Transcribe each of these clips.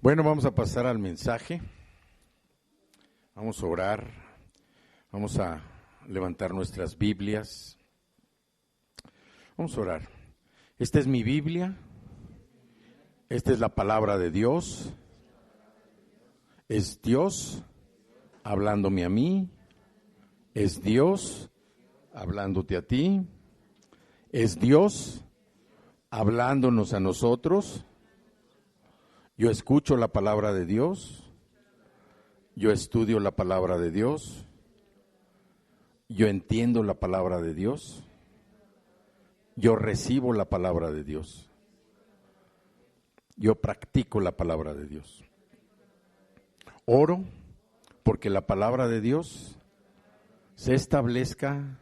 Bueno, vamos a pasar al mensaje. Vamos a orar. Vamos a levantar nuestras Biblias. Vamos a orar. Esta es mi Biblia. Esta es la palabra de Dios. Es Dios hablándome a mí. Es Dios hablándote a ti. Es Dios hablándonos a nosotros. Yo escucho la palabra de Dios. Yo estudio la palabra de Dios. Yo entiendo la palabra de Dios. Yo recibo la palabra de Dios. Yo practico la palabra de Dios. Oro porque la palabra de Dios se establezca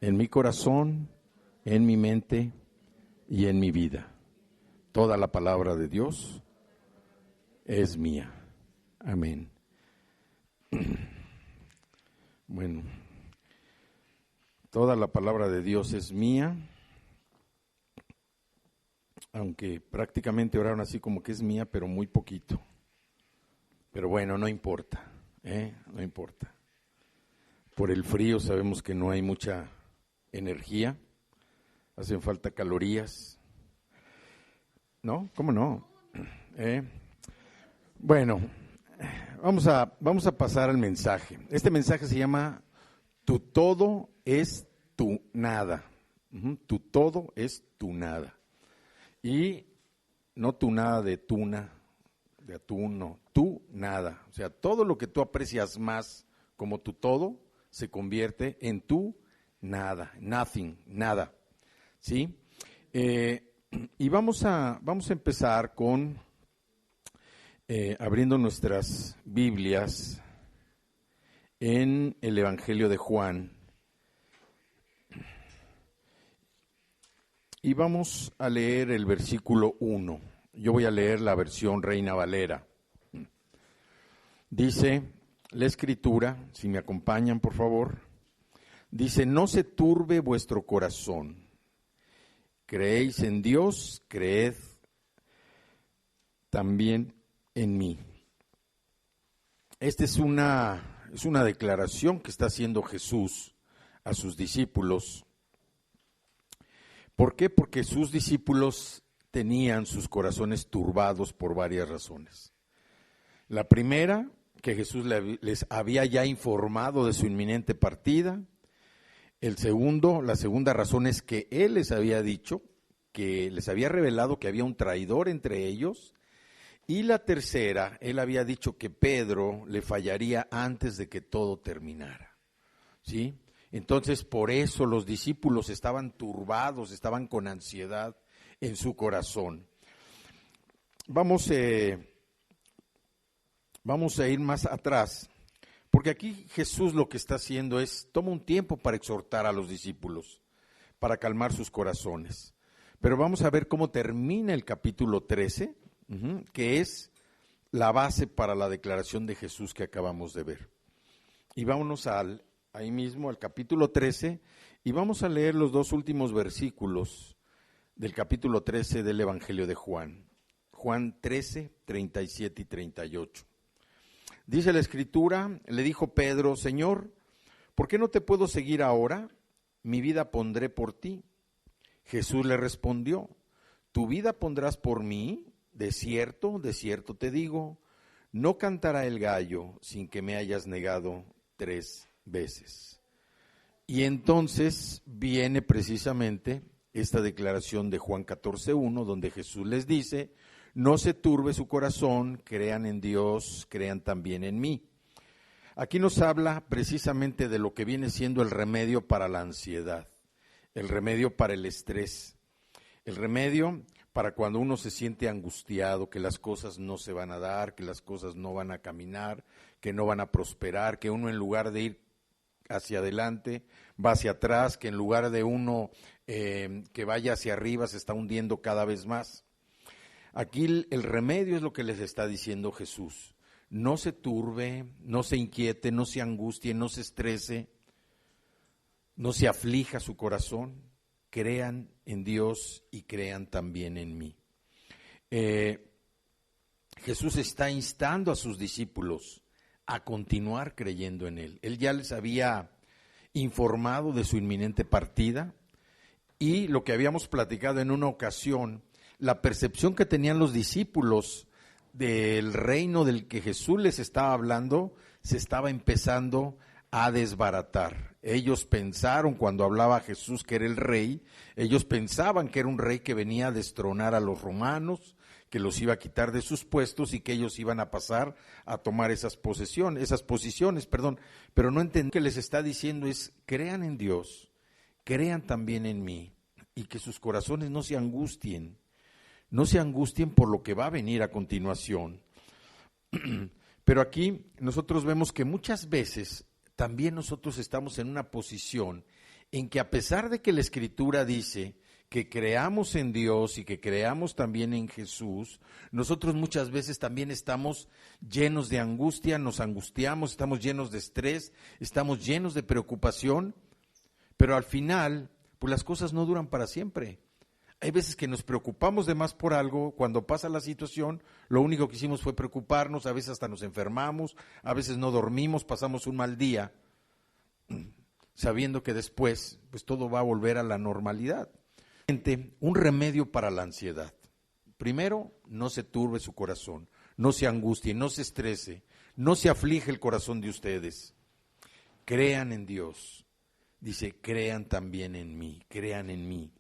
en mi corazón, en mi mente y en mi vida. Toda la palabra de Dios es mía. Amén. Bueno, toda la palabra de Dios es mía, aunque prácticamente oraron así como que es mía, pero muy poquito. Pero bueno, no importa, no importa. Por el frío sabemos que no hay mucha energía, hacen falta calorías. ¿No? ¿Cómo no? Bueno, vamos a pasar al mensaje. Este mensaje se llama Tu todo es tu nada. Tu todo es tu nada. Y no tu nada de tuna, de atún, no, tu nada. O sea, todo lo que tú aprecias más como tu todo se convierte en tu nada, nothing, nada. ¿Sí? Y vamos a empezar con abriendo nuestras Biblias en el Evangelio de Juan. Y vamos a leer el versículo 1. Yo voy a leer la versión Reina Valera. Dice la Escritura, si me acompañan por favor, dice: no se turbe vuestro corazón. Creéis en Dios, creed también en mí. Esta es una declaración que está haciendo Jesús a sus discípulos. ¿Por qué? Porque sus discípulos tenían sus corazones turbados por varias razones. La primera, que Jesús les había ya informado de su inminente partida. La segunda razón es que Él les había dicho, que les había revelado que había un traidor entre ellos. Y la tercera, Él había dicho que Pedro le fallaría antes de que todo terminara. ¿Sí? Entonces, por eso los discípulos estaban turbados, estaban con ansiedad en su corazón. Vamos a ir más atrás, porque aquí Jesús lo que está haciendo es, toma un tiempo para exhortar a los discípulos, para calmar sus corazones. Pero vamos a ver cómo termina el capítulo 13, que es la base para la declaración de Jesús que acabamos de ver. Y vámonos ahí mismo al capítulo 13 y vamos a leer los dos últimos versículos del capítulo 13 del Evangelio de Juan. Juan 13, 37 y 38. Dice la Escritura, le dijo Pedro: Señor, ¿por qué no te puedo seguir ahora? Mi vida pondré por ti. Jesús le respondió: ¿tu vida pondrás por mí? De cierto te digo, no cantará el gallo sin que me hayas negado 3 veces. Y entonces viene precisamente esta declaración de Juan 14:1, donde Jesús les dice: no se turbe su corazón, crean en Dios, crean también en mí. Aquí nos habla precisamente de lo que viene siendo el remedio para la ansiedad, el remedio para el estrés, el remedio para cuando uno se siente angustiado, que las cosas no se van a dar, que las cosas no van a caminar, que no van a prosperar, que uno en lugar de ir hacia adelante va hacia atrás, que en lugar de uno que vaya hacia arriba se está hundiendo cada vez más. Aquí el remedio es lo que les está diciendo Jesús. No se turbe, no se inquiete, no se angustie, no se estrese, no se aflija su corazón. Crean en Dios y crean también en mí. Jesús está instando a sus discípulos a continuar creyendo en Él. Él ya les había informado de su inminente partida y lo que habíamos platicado en una ocasión, la percepción que tenían los discípulos del reino del que Jesús les estaba hablando, se estaba empezando a desbaratar. Ellos pensaron cuando hablaba Jesús que era el rey, ellos pensaban que era un rey que venía a destronar a los romanos, que los iba a quitar de sus puestos y que ellos iban a pasar a tomar esas posiciones, pero no entendían que les está diciendo es crean en Dios, crean también en mí y que sus corazones no se angustien por lo que va a venir a continuación. Pero aquí nosotros vemos que muchas veces también nosotros estamos en una posición en que a pesar de que la Escritura dice que creamos en Dios y que creamos también en Jesús, nosotros muchas veces también estamos llenos de angustia, nos angustiamos, estamos llenos de estrés, estamos llenos de preocupación, pero al final, pues las cosas no duran para siempre. Hay veces que nos preocupamos de más por algo, cuando pasa la situación, lo único que hicimos fue preocuparnos, a veces hasta nos enfermamos, a veces no dormimos, pasamos un mal día, sabiendo que después, pues todo va a volver a la normalidad. Un remedio para la ansiedad. Primero, no se turbe su corazón, no se angustie, no se estrese, no se aflige el corazón de ustedes. Crean en Dios. Dice, crean también en mí, crean en mí.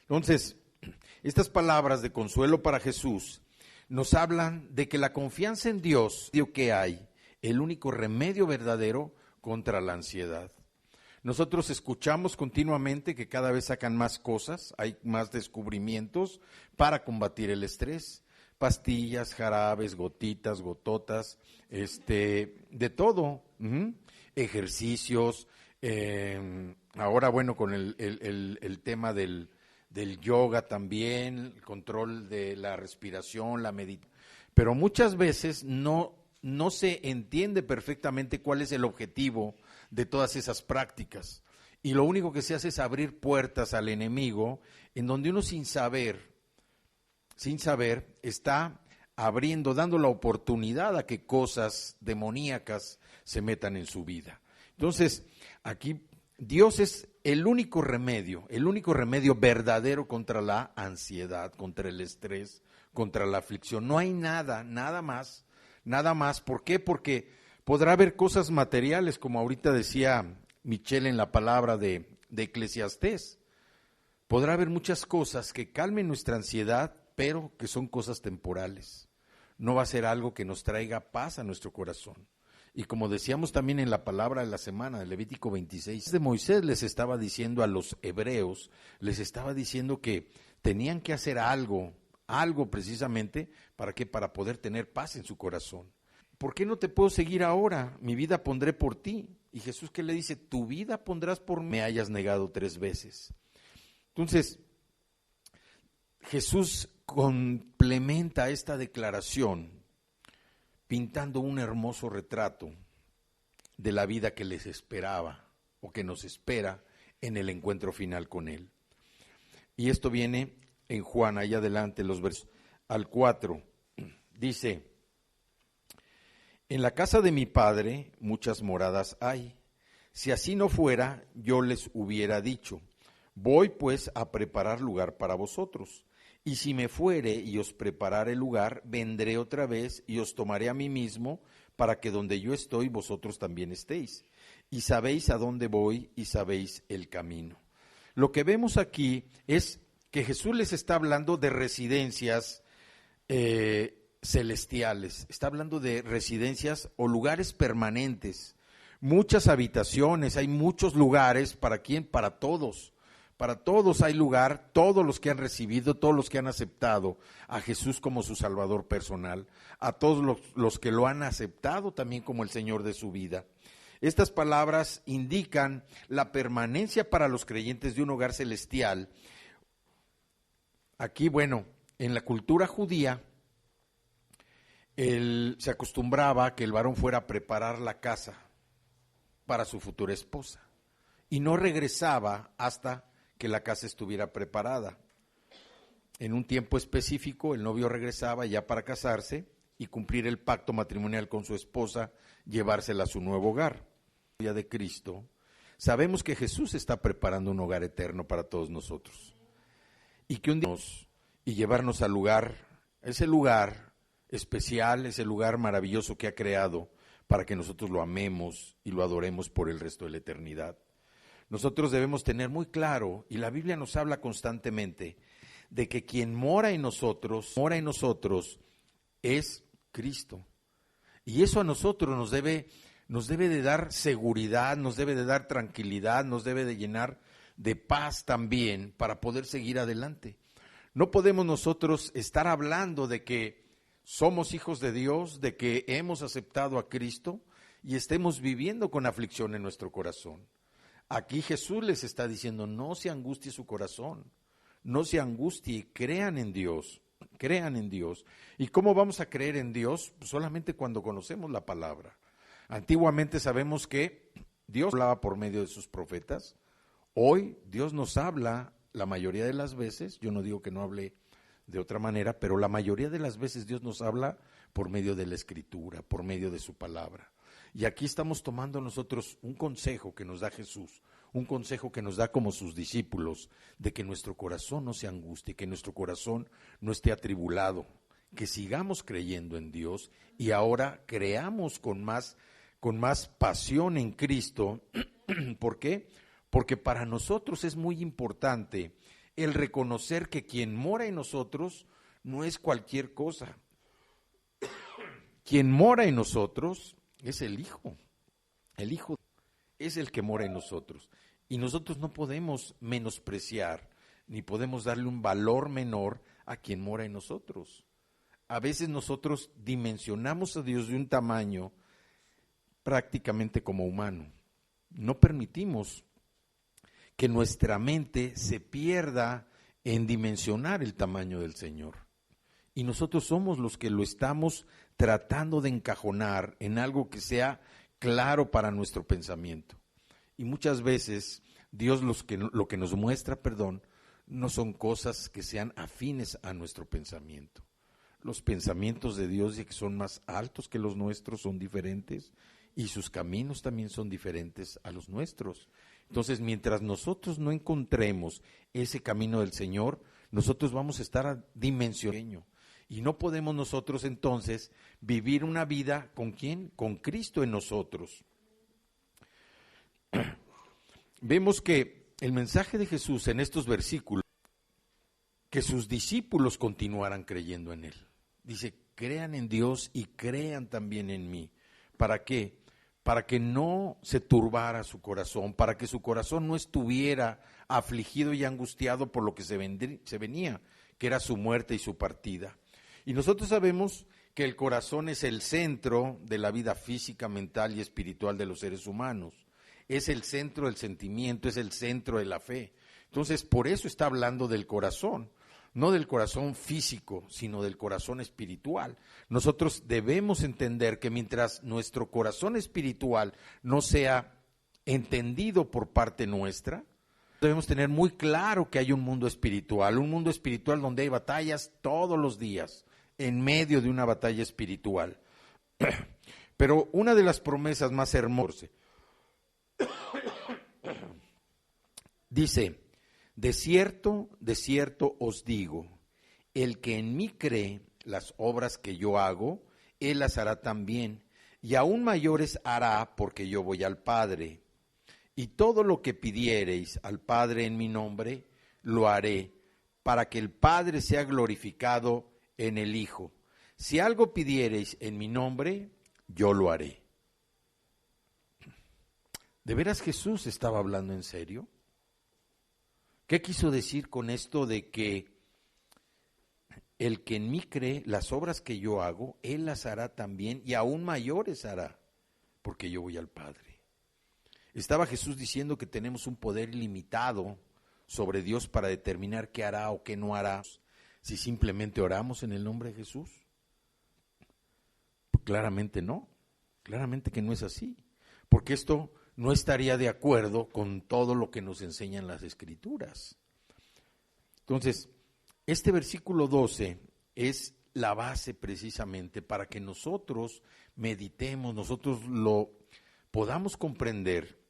Entonces, estas palabras de consuelo para Jesús nos hablan de que la confianza en Dios es que hay el único remedio verdadero contra la ansiedad. Nosotros escuchamos continuamente que cada vez sacan más cosas, hay más descubrimientos para combatir el estrés, pastillas, jarabes, gotitas, gototas, de todo, ejercicios, ahora bueno con el tema del yoga también, el control de la respiración, la meditación, pero muchas veces no se entiende perfectamente cuál es el objetivo de todas esas prácticas. Y lo único que se hace es abrir puertas al enemigo, en donde uno sin saber, está abriendo, dando la oportunidad a que cosas demoníacas se metan en su vida. Entonces, aquí Dios es el único remedio verdadero contra la ansiedad, contra el estrés, contra la aflicción. No hay nada más. ¿Por qué? Porque podrá haber cosas materiales, como ahorita decía Michelle en la palabra de Eclesiastés. Podrá haber muchas cosas que calmen nuestra ansiedad, pero que son cosas temporales. No va a ser algo que nos traiga paz a nuestro corazón. Y como decíamos también en la palabra de la semana, de Levítico 26, de Moisés les estaba diciendo a los hebreos, les estaba diciendo que tenían que hacer algo precisamente, ¿para qué? Para poder tener paz en su corazón. ¿Por qué no te puedo seguir ahora? Mi vida pondré por ti. Y Jesús, ¿qué le dice? Tu vida pondrás por mí, me hayas negado 3 veces. Entonces, Jesús complementa esta declaración pintando un hermoso retrato de la vida que les esperaba o que nos espera en el encuentro final con Él. Y esto viene en Juan, ahí adelante, los versos al 4, dice, en la casa de mi Padre muchas moradas hay, si así no fuera, yo les hubiera dicho, voy pues a preparar lugar para vosotros. Y si me fuere y os preparare lugar, vendré otra vez y os tomaré a mí mismo, para que donde yo estoy, vosotros también estéis. Y sabéis a dónde voy y sabéis el camino. Lo que vemos aquí es que Jesús les está hablando de residencias celestiales. Está hablando de residencias o lugares permanentes. Muchas habitaciones, hay muchos lugares. ¿Para quién? Para todos. Para todos hay lugar, todos los que han recibido, todos los que han aceptado a Jesús como su Salvador personal, a todos los que lo han aceptado también como el Señor de su vida. Estas palabras indican la permanencia para los creyentes de un hogar celestial. Aquí, bueno, en la cultura judía, se acostumbraba que el varón fuera a preparar la casa para su futura esposa y no regresaba hasta que la casa estuviera preparada. en un tiempo específico el novio regresaba ya para casarse y cumplir el pacto matrimonial con su esposa, llevársela a su nuevo hogar. De Cristo, sabemos que Jesús está preparando un hogar eterno para todos nosotros y que un día y llevarnos al lugar, ese lugar especial, ese lugar maravilloso que ha creado para que nosotros lo amemos y lo adoremos por el resto de la eternidad. Nosotros debemos tener muy claro, y la Biblia nos habla constantemente, de que quien mora en nosotros es Cristo. Y eso a nosotros nos debe de dar seguridad, nos debe de dar tranquilidad, nos debe de llenar de paz también para poder seguir adelante. No podemos nosotros estar hablando de que somos hijos de Dios, de que hemos aceptado a Cristo y estemos viviendo con aflicción en nuestro corazón. Aquí Jesús les está diciendo, no se angustie su corazón, no se angustie, crean en Dios. Crean en Dios. ¿Y cómo vamos a creer en Dios? Pues solamente cuando conocemos la palabra. Antiguamente sabemos que Dios hablaba por medio de sus profetas. Hoy Dios nos habla la mayoría de las veces, yo no digo que no hable de otra manera, pero la mayoría de las veces Dios nos habla por medio de la Escritura, por medio de su palabra. Y aquí estamos tomando nosotros un consejo que nos da Jesús, un consejo que nos da como sus discípulos, de que nuestro corazón no se angustie, que nuestro corazón no esté atribulado, que sigamos creyendo en Dios y ahora creamos con más pasión en Cristo. ¿Por qué? Porque para nosotros es muy importante el reconocer que quien mora en nosotros no es cualquier cosa. Quien mora en nosotros es el Hijo. El Hijo es el que mora en nosotros. Y nosotros no podemos menospreciar, ni podemos darle un valor menor a quien mora en nosotros. A veces nosotros dimensionamos a Dios de un tamaño prácticamente como humano. No permitimos que nuestra mente se pierda en dimensionar el tamaño del Señor. Y nosotros somos los que lo estamos tratando de encajonar en algo que sea claro para nuestro pensamiento. Y muchas veces Dios lo que nos muestra, no son cosas que sean afines a nuestro pensamiento. Los pensamientos de Dios que son más altos que los nuestros son diferentes y sus caminos también son diferentes a los nuestros. Entonces, mientras nosotros no encontremos ese camino del Señor, nosotros vamos a estar dimensionando. Y no podemos nosotros entonces vivir una vida ¿con quién? Con Cristo en nosotros. Vemos que el mensaje de Jesús en estos versículos, que sus discípulos continuaran creyendo en Él. Dice, crean en Dios y crean también en mí. ¿Para qué? Para que no se turbara su corazón, para que su corazón no estuviera afligido y angustiado por lo que se venía, que era su muerte y su partida. Y nosotros sabemos que el corazón es el centro de la vida física, mental y espiritual de los seres humanos. Es el centro del sentimiento, es el centro de la fe. Entonces, por eso está hablando del corazón, no del corazón físico, sino del corazón espiritual. Nosotros debemos entender que mientras nuestro corazón espiritual no sea entendido por parte nuestra, debemos tener muy claro que hay un mundo espiritual donde hay batallas todos los días, en medio de una batalla espiritual. Pero una de las promesas más hermosas dice, de cierto os digo, el que en mí cree, las obras que yo hago, él las hará también, y aún mayores hará, porque yo voy al Padre. Y todo lo que pidiereis al Padre en mi nombre, lo haré, para que el Padre sea glorificado en el Hijo. Si algo pidiereis en mi nombre, yo lo haré. ¿De veras Jesús estaba hablando en serio? ¿Qué quiso decir con esto de que el que en mí cree, las obras que yo hago, él las hará también y aún mayores hará, porque yo voy al Padre? Estaba Jesús diciendo que tenemos un poder ilimitado sobre Dios para determinar qué hará o qué no hará si simplemente oramos en el nombre de Jesús. Claramente no, claramente que no es así, porque esto no estaría de acuerdo con todo lo que nos enseñan las Escrituras. Entonces, Este versículo 12 es la base precisamente para que nosotros meditemos, nosotros lo podamos comprender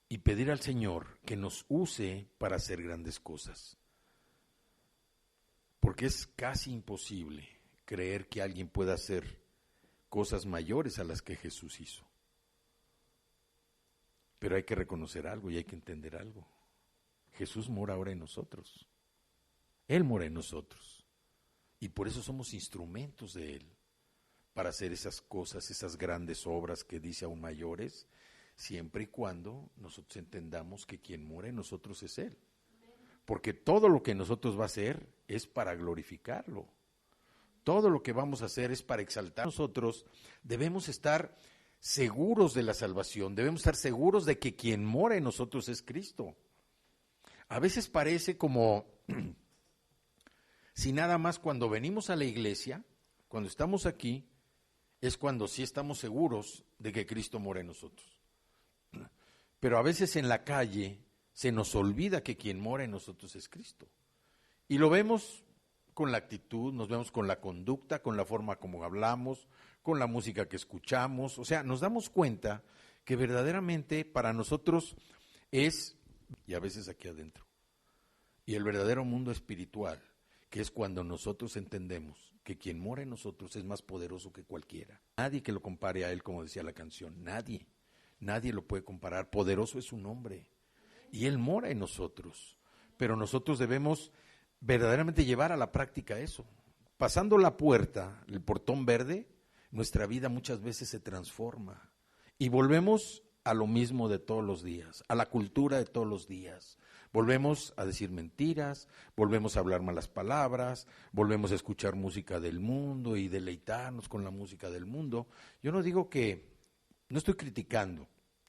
y pedir al Señor que nos use para hacer grandes cosas. Porque es casi imposible creer que alguien pueda hacer cosas mayores a las que Jesús hizo. Pero hay que reconocer algo y hay que entender algo. Jesús mora ahora en nosotros. Él mora en nosotros. Y por eso somos instrumentos de Él para hacer esas cosas, esas grandes obras que dice aún mayores, siempre y cuando nosotros entendamos que quien mora en nosotros es Él. Porque todo lo que nosotros va a hacer es para glorificarlo. Todo lo que vamos a hacer es para exaltar. Nosotros debemos estar seguros de la salvación, debemos estar seguros de que quien mora en nosotros es Cristo. A veces parece como si nada más cuando venimos a la iglesia, cuando estamos aquí, es cuando sí estamos seguros de que Cristo mora en nosotros. Pero a veces en la calle se nos olvida que quien mora en nosotros es Cristo. Y lo vemos con la actitud, nos vemos con la conducta, con la forma como hablamos, con la música que escuchamos. O sea, nos damos cuenta que verdaderamente para nosotros es, y a veces aquí adentro, y el verdadero mundo espiritual, que es cuando nosotros entendemos que quien mora en nosotros es más poderoso que cualquiera. Nadie que lo compare a Él, como decía la canción, nadie lo puede comparar. Poderoso es su nombre, y Él mora en nosotros, pero nosotros debemos verdaderamente llevar a la práctica eso. Pasando la puerta, el portón verde, nuestra vida muchas veces se transforma y volvemos a lo mismo de todos los días, a la cultura de todos los días. Volvemos a decir mentiras, volvemos a hablar malas palabras, volvemos a escuchar música del mundo y deleitarnos con la música del mundo. Yo no digo que, no estoy criticando,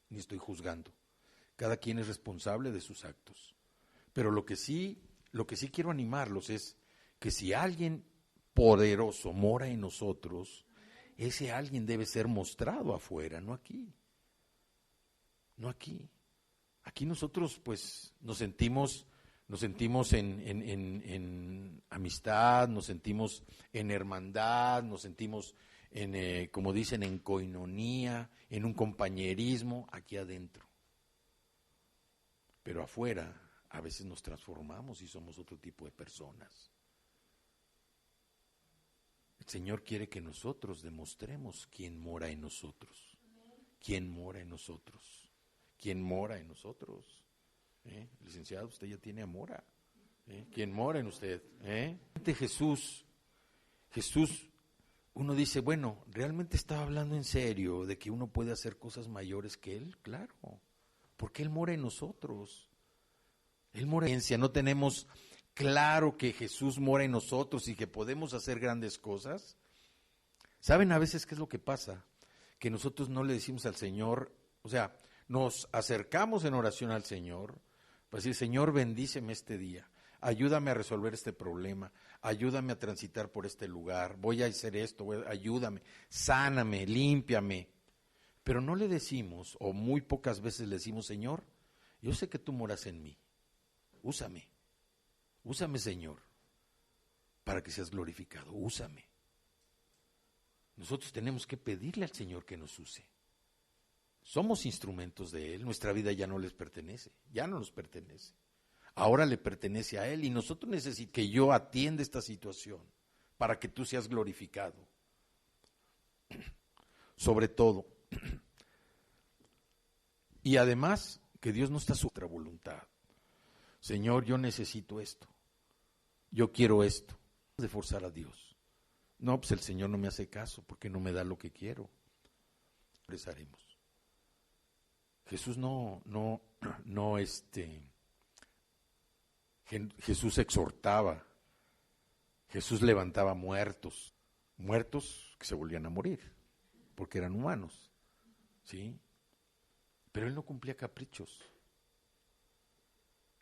ni estoy juzgando. Cada quien es responsable de sus actos. Pero lo que sí quiero animarlos es que si alguien poderoso mora en nosotros, ese alguien debe ser mostrado afuera, no aquí. No aquí. Aquí nosotros pues nos sentimos en amistad, nos sentimos en hermandad, nos sentimos en, como dicen, en coinonía, en un compañerismo aquí adentro. Pero afuera a veces nos transformamos y somos otro tipo de personas. El Señor quiere que nosotros demostremos quién mora en nosotros. ¿Quién mora en nosotros? ¿Quién mora en nosotros? Licenciado, usted ya tiene a Mora. ¿Quién mora en usted? Jesús, uno dice, bueno, ¿realmente estaba hablando en serio de que uno puede hacer cosas mayores que Él? Claro, porque Él mora en nosotros. Él mora en ciencia, no tenemos claro que Jesús mora en nosotros y que podemos hacer grandes cosas. ¿Saben a veces qué es lo que pasa? Que nosotros no le decimos al Señor, o sea, nos acercamos en oración al Señor, para decir, Señor, bendíceme este día, ayúdame a resolver este problema, ayúdame a transitar por este lugar, voy a hacer esto, ayúdame, sáname, límpiame. Pero no le decimos, o muy pocas veces le decimos, Señor, yo sé que tú moras en mí, úsame Señor, para que seas glorificado, úsame. Nosotros tenemos que pedirle al Señor que nos use. Somos instrumentos de Él, nuestra vida ya no les pertenece, ya no nos pertenece. Ahora le pertenece a Él y nosotros necesitamos que yo atienda esta situación para que tú seas glorificado. Sobre todo. Y además, que Dios no está a nuestra voluntad. Señor, yo necesito esto, yo quiero esto. De forzar a Dios. No, pues el Señor no me hace caso porque no me da lo que quiero. Rezaremos. Jesús Jesús exhortaba, Jesús levantaba muertos que se volvían a morir, porque eran humanos, ¿sí? Pero Él no cumplía caprichos.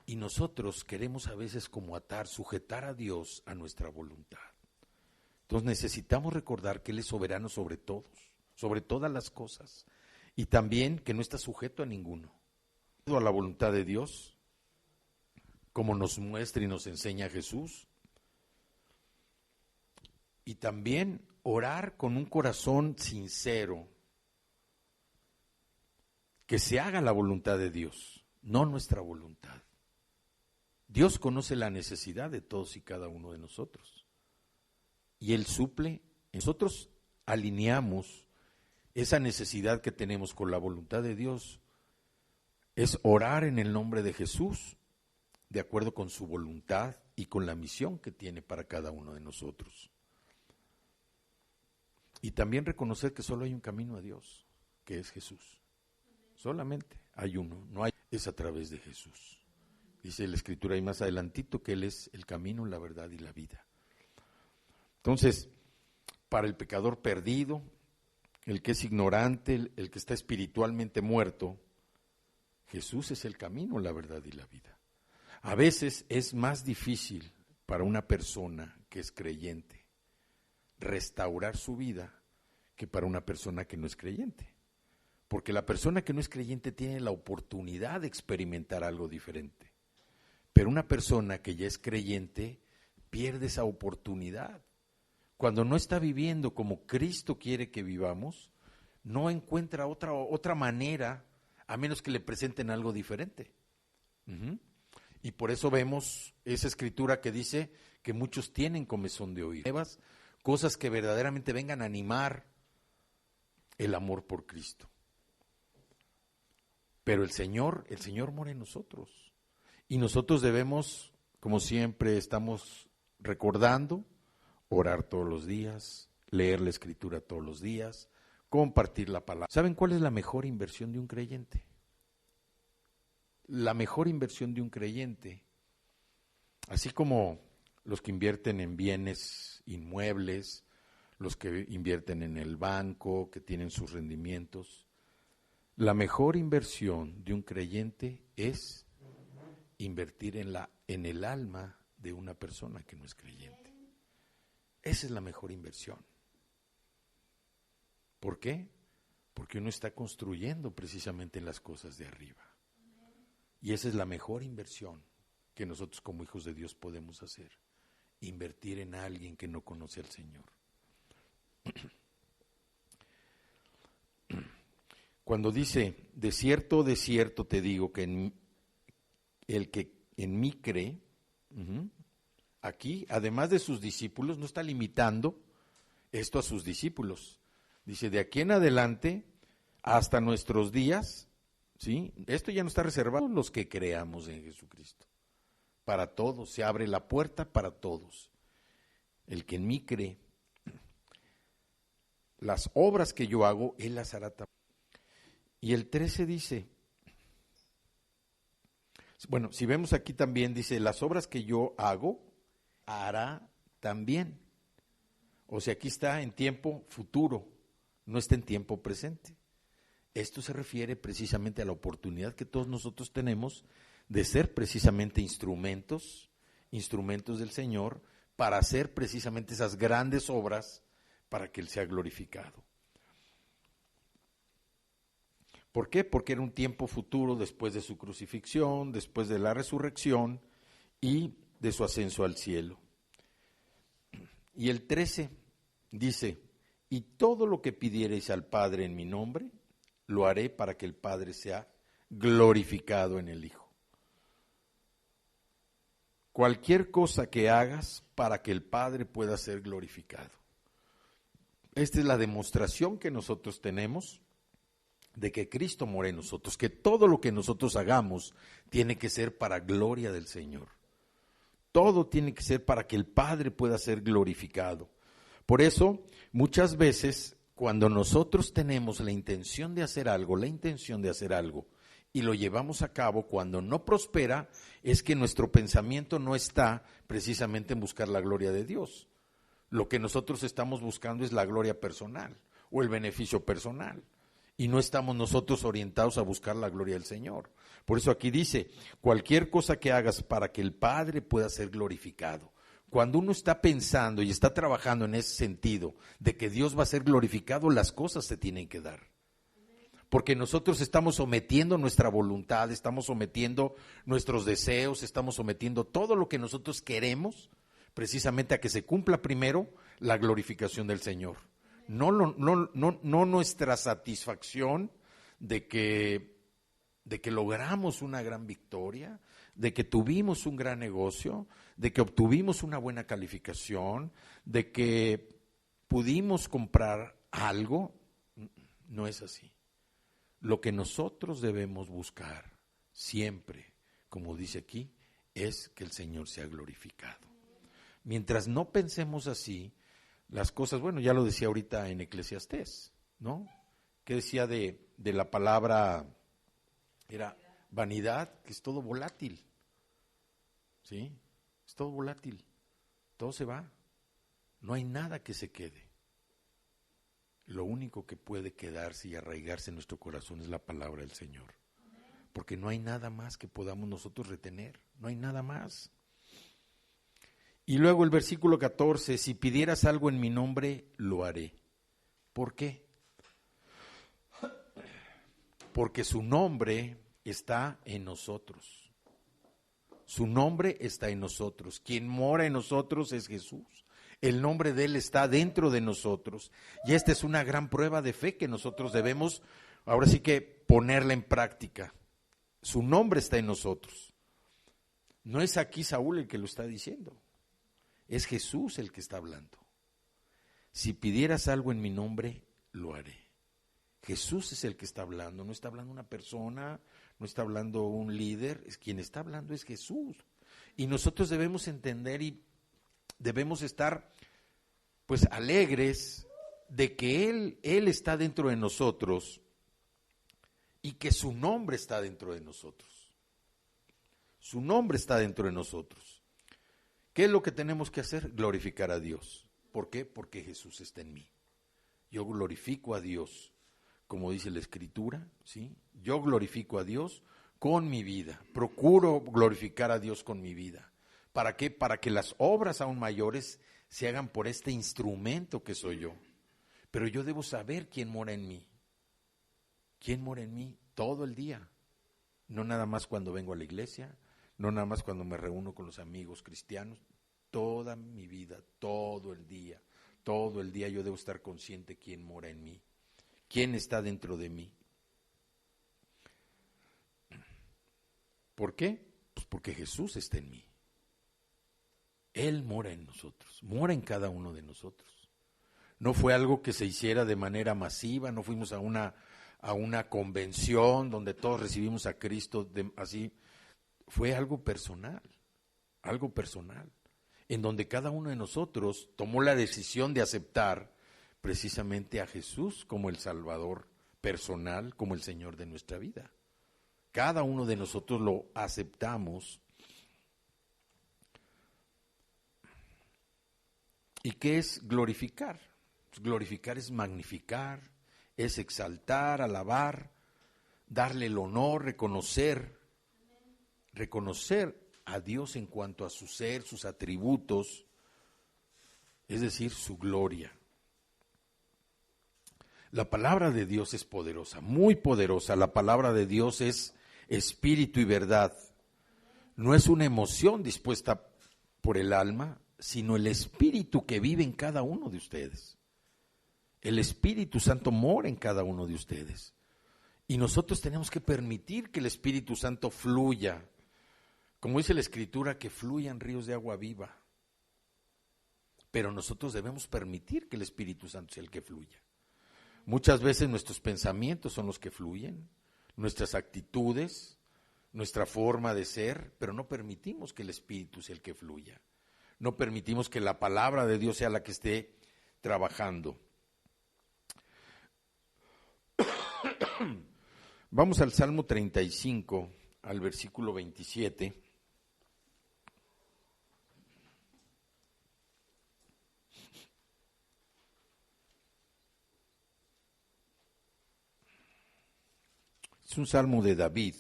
Y nosotros queremos a veces como sujetar a Dios a nuestra voluntad. Entonces necesitamos recordar que Él es soberano sobre todos, sobre todas las cosas. Y también que no está sujeto a ninguno. A la voluntad de Dios, como nos muestra y nos enseña Jesús. Y también orar con un corazón sincero, que se haga la voluntad de Dios, no nuestra voluntad. Dios conoce la necesidad de todos y cada uno de nosotros. Y Él suple, nosotros alineamos esa necesidad que tenemos con la voluntad de Dios. Es orar en el nombre de Jesús, de acuerdo con su voluntad y con la misión que tiene para cada uno de nosotros. Y también reconocer que solo hay un camino a Dios, que es Jesús. Solamente hay uno, no hay, es a través de Jesús. Dice la Escritura ahí más adelantito que Él es el camino, la verdad y la vida. Entonces, para el pecador perdido, el que es ignorante, el que está espiritualmente muerto, Jesús es el camino, la verdad y la vida. A veces es más difícil para una persona que es creyente restaurar su vida que para una persona que no es creyente. Porque la persona que no es creyente tiene la oportunidad de experimentar algo diferente. Pero una persona que ya es creyente pierde esa oportunidad. Cuando no está viviendo como Cristo quiere que vivamos, no encuentra otra manera, a menos que le presenten algo diferente. Y por eso vemos esa escritura que dice que muchos tienen comezón de oír. Cosas que verdaderamente vengan a animar el amor por Cristo. Pero el Señor mora en nosotros. Y nosotros debemos, como siempre estamos recordando, orar todos los días, leer la Escritura todos los días, compartir la palabra. ¿Saben cuál es la mejor inversión de un creyente? La mejor inversión de un creyente, así como los que invierten en bienes inmuebles, los que invierten en el banco, que tienen sus rendimientos, la mejor inversión de un creyente es invertir en el alma de una persona que no es creyente. Esa es la mejor inversión. ¿Por qué? Porque uno está construyendo precisamente en las cosas de arriba. Y esa es la mejor inversión que nosotros como hijos de Dios podemos hacer. Invertir en alguien que no conoce al Señor. Cuando dice, de cierto te digo que el que en mí cree, aquí, además de sus discípulos, no está limitando esto a sus discípulos. Dice, de aquí en adelante, hasta nuestros días, ¿sí? Esto ya no está reservado a los que creamos en Jesucristo. Para todos, se abre la puerta para todos. El que en mí cree, las obras que yo hago, Él las hará también. Y el 13 dice, bueno, si vemos aquí también, dice, las obras que yo hago, hará también. O sea, aquí está en tiempo futuro, no está en tiempo presente. Esto se refiere precisamente a la oportunidad que todos nosotros tenemos de ser precisamente instrumentos del Señor para hacer precisamente esas grandes obras para que Él sea glorificado. ¿Por qué? Porque era un tiempo futuro después de su crucifixión, después de la resurrección y de su ascenso al cielo. Y el 13 dice, y todo lo que pidiereis al Padre en mi nombre, lo haré para que el Padre sea glorificado en el Hijo. Cualquier cosa que hagas para que el Padre pueda ser glorificado. Esta es la demostración que nosotros tenemos de que Cristo mora en nosotros, que todo lo que nosotros hagamos tiene que ser para gloria del Señor. Todo tiene que ser para que el Padre pueda ser glorificado. Por eso, muchas veces, cuando nosotros tenemos la intención de hacer algo, y lo llevamos a cabo, cuando no prospera, es que nuestro pensamiento no está precisamente en buscar la gloria de Dios. Lo que nosotros estamos buscando es la gloria personal o el beneficio personal. Y no estamos nosotros orientados a buscar la gloria del Señor. Por eso aquí dice, cualquier cosa que hagas para que el Padre pueda ser glorificado. Cuando uno está pensando y está trabajando en ese sentido de que Dios va a ser glorificado, las cosas se tienen que dar. porque nosotros estamos sometiendo nuestra voluntad, estamos sometiendo nuestros deseos, estamos sometiendo todo lo que nosotros queremos, precisamente a que se cumpla primero la glorificación del Señor. No nuestra satisfacción de que logramos una gran victoria, de que tuvimos un gran negocio, de que obtuvimos una buena calificación, de que pudimos comprar algo. No es así. Lo que nosotros debemos buscar siempre, como dice aquí, es que el Señor sea glorificado. Mientras no pensemos así, las cosas, bueno, ya lo decía ahorita en Eclesiastés, ¿no? ¿Qué decía de la palabra? Era vanidad, que es todo volátil, ¿sí? Es todo volátil, todo se va, no hay nada que se quede. Lo único que puede quedarse y arraigarse en nuestro corazón es la palabra del Señor, porque no hay nada más que podamos nosotros retener, no hay nada más. Y luego el versículo 14, si pidieras algo en mi nombre, lo haré. ¿Por qué? Porque su nombre está en nosotros. Su nombre está en nosotros. Quien mora en nosotros es Jesús. El nombre de Él está dentro de nosotros. Y esta es una gran prueba de fe que nosotros debemos, ahora sí que ponerla en práctica. Su nombre está en nosotros. No es aquí Saúl el que lo está diciendo. Es Jesús el que está hablando. Si pidieras algo en mi nombre, lo haré. Jesús es el que está hablando, no está hablando una persona, no está hablando un líder, quien está hablando es Jesús. Y nosotros debemos entender y debemos estar pues alegres de que Él está dentro de nosotros y que su nombre está dentro de nosotros. Su nombre está dentro de nosotros. ¿Qué es lo que tenemos que hacer? Glorificar a Dios. ¿Por qué? Porque Jesús está en mí. Yo glorifico a Dios, como dice la Escritura, ¿sí? Yo glorifico a Dios con mi vida. Procuro glorificar a Dios con mi vida. ¿Para qué? Para que las obras aún mayores se hagan por este instrumento que soy yo. Pero yo debo saber quién mora en mí. ¿Quién mora en mí? Todo el día. No nada más cuando vengo a la iglesia, no nada más cuando me reúno con los amigos cristianos. Toda mi vida, todo el día yo debo estar consciente quién mora en mí, quién está dentro de mí. ¿Por qué? Pues porque Jesús está en mí. Él mora en nosotros, mora en cada uno de nosotros. No fue algo que se hiciera de manera masiva, no fuimos a una convención donde todos recibimos a Cristo así. Fue algo personal, en donde cada uno de nosotros tomó la decisión de aceptar precisamente a Jesús como el Salvador personal, como el Señor de nuestra vida. Cada uno de nosotros lo aceptamos. ¿Y qué es glorificar? Pues glorificar es magnificar, es exaltar, alabar, darle el honor, reconocer a Dios en cuanto a su ser, sus atributos, es decir, su gloria. La palabra de Dios es poderosa, muy poderosa. La palabra de Dios es espíritu y verdad. No es una emoción dispuesta por el alma, sino el Espíritu que vive en cada uno de ustedes. El Espíritu Santo mora en cada uno de ustedes. Y nosotros tenemos que permitir que el Espíritu Santo fluya. Como dice la Escritura, que fluyan ríos de agua viva. Pero nosotros debemos permitir que el Espíritu Santo sea el que fluya. Muchas veces nuestros pensamientos son los que fluyen, nuestras actitudes, nuestra forma de ser, pero no permitimos que el Espíritu sea el que fluya. No permitimos que la palabra de Dios sea la que esté trabajando. Vamos al Salmo 35, al versículo 27. Es un salmo de David.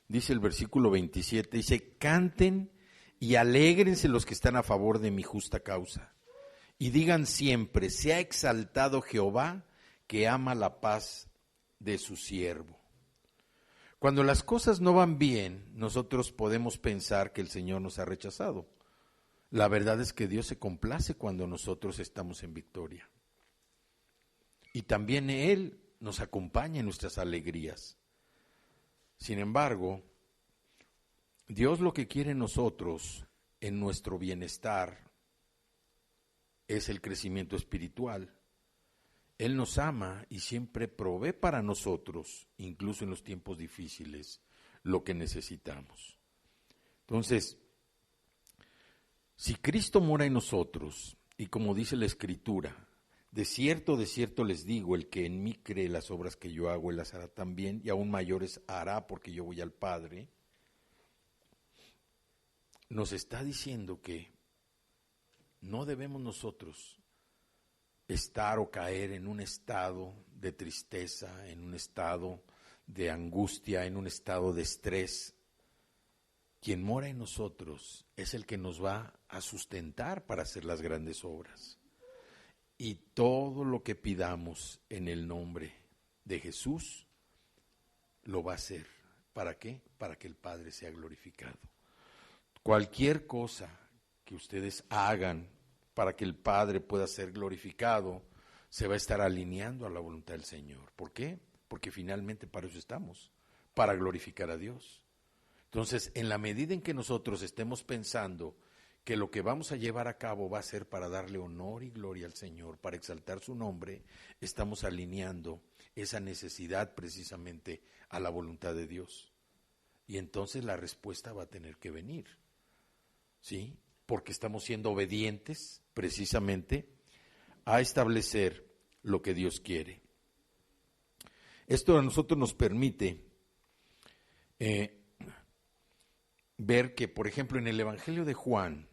Dice el versículo 27, dice, canten y alégrense los que están a favor de mi justa causa, y digan siempre, sea exaltado Jehová, que ama la paz de su siervo. Cuando las cosas no van bien, nosotros podemos pensar que el Señor nos ha rechazado. La verdad es que Dios se complace cuando nosotros estamos en victoria. Y también Él nos acompaña en nuestras alegrías. Sin embargo, Dios lo que quiere en nosotros, en nuestro bienestar, es el crecimiento espiritual. Él nos ama y siempre provee para nosotros, incluso en los tiempos difíciles, lo que necesitamos. Entonces, si Cristo mora en nosotros, y como dice la Escritura, de cierto les digo, el que en mí cree, las obras que yo hago, él las hará también, y aún mayores hará, porque yo voy al Padre, nos está diciendo que no debemos nosotros estar o caer en un estado de tristeza, en un estado de angustia, en un estado de estrés. Quien mora en nosotros es el que nos va a sustentar para hacer las grandes obras. Y todo lo que pidamos en el nombre de Jesús, lo va a hacer. ¿Para qué? Para que el Padre sea glorificado. Cualquier cosa que ustedes hagan para que el Padre pueda ser glorificado, se va a estar alineando a la voluntad del Señor. ¿Por qué? Porque finalmente para eso estamos, para glorificar a Dios. Entonces, en la medida en que nosotros estemos pensando que lo que vamos a llevar a cabo va a ser para darle honor y gloria al Señor, para exaltar su nombre, estamos alineando esa necesidad precisamente a la voluntad de Dios. Y entonces la respuesta va a tener que venir, ¿sí? Porque estamos siendo obedientes precisamente a establecer lo que Dios quiere. Esto a nosotros nos permite ver que, por ejemplo, en el Evangelio de Juan,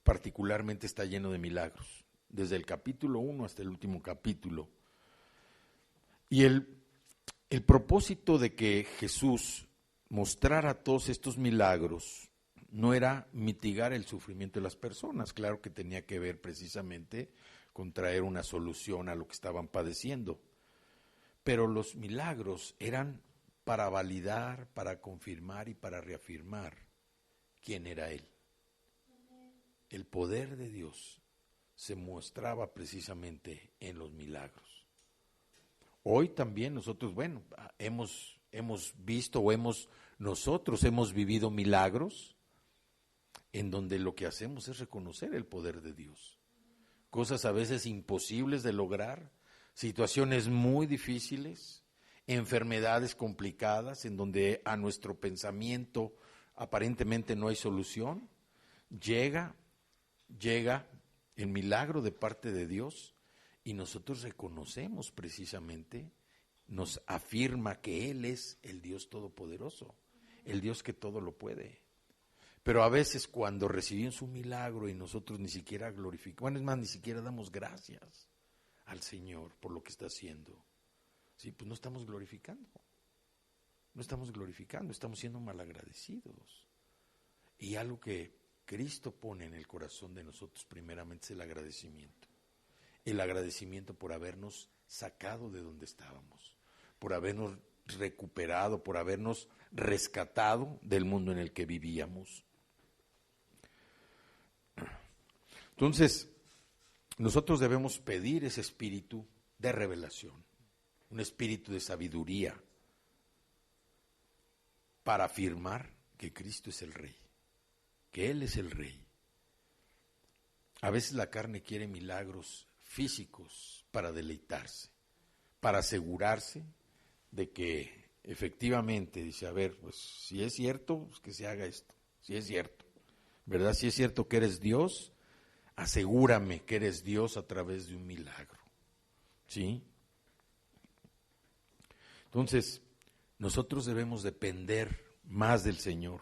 particularmente está lleno de milagros, desde el capítulo 1 hasta el último capítulo. Y el propósito de que Jesús mostrara todos estos milagros no era mitigar el sufrimiento de las personas, claro que tenía que ver precisamente con traer una solución a lo que estaban padeciendo, pero los milagros eran para validar, para confirmar y para reafirmar quién era Él. El poder de Dios se mostraba precisamente en los milagros. Hoy también nosotros, hemos visto o nosotros hemos vivido milagros en donde lo que hacemos es reconocer el poder de Dios. Cosas a veces imposibles de lograr, situaciones muy difíciles, enfermedades complicadas en donde a nuestro pensamiento aparentemente no hay solución, llega el milagro de parte de Dios y nosotros reconocemos precisamente, nos afirma que Él es el Dios todopoderoso, el Dios que todo lo puede. Pero a veces cuando recibimos un milagro y nosotros ni siquiera glorificamos, es más, ni siquiera damos gracias al Señor por lo que está haciendo, sí, pues no estamos glorificando, estamos siendo malagradecidos. Y algo que Cristo pone en el corazón de nosotros primeramente es el agradecimiento por habernos sacado de donde estábamos, por habernos recuperado, por habernos rescatado del mundo en el que vivíamos. Entonces, nosotros debemos pedir ese espíritu de revelación, un espíritu de sabiduría, para afirmar que Cristo es el Rey, que Él es el Rey. A veces la carne quiere milagros físicos para deleitarse, para asegurarse de que efectivamente, dice, a ver, pues si es cierto, pues que se haga esto, si es cierto, ¿verdad? Si es cierto que eres Dios, asegúrame que eres Dios a través de un milagro, ¿sí? Entonces, nosotros debemos depender más del Señor,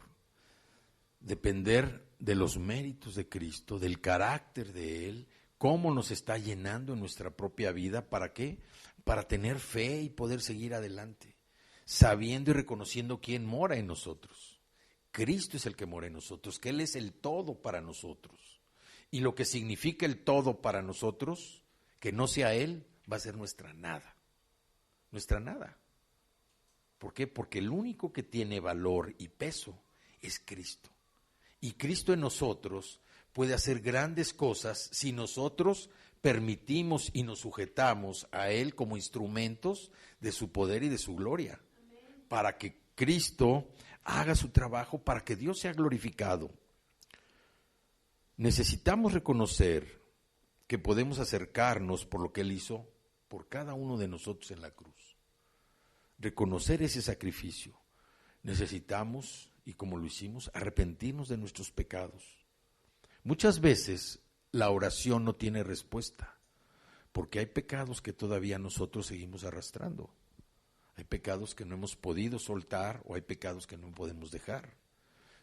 depender de los méritos de Cristo, del carácter de Él, cómo nos está llenando en nuestra propia vida. ¿Para qué? Para tener fe y poder seguir adelante, sabiendo y reconociendo quién mora en nosotros. Cristo es el que mora en nosotros, que Él es el todo para nosotros. Y lo que significa el todo para nosotros, que no sea Él, va a ser nuestra nada. Nuestra nada. ¿Por qué? Porque el único que tiene valor y peso es Cristo. Y Cristo en nosotros puede hacer grandes cosas si nosotros permitimos y nos sujetamos a Él como instrumentos de su poder y de su gloria. Amén. Para que Cristo haga su trabajo, para que Dios sea glorificado. Necesitamos reconocer que podemos acercarnos por lo que Él hizo por cada uno de nosotros en la cruz. Reconocer ese sacrificio. Necesitamos, y como lo hicimos, arrepentirnos de nuestros pecados. Muchas veces la oración no tiene respuesta, porque hay pecados que todavía nosotros seguimos arrastrando. Hay pecados que no hemos podido soltar o hay pecados que no podemos dejar.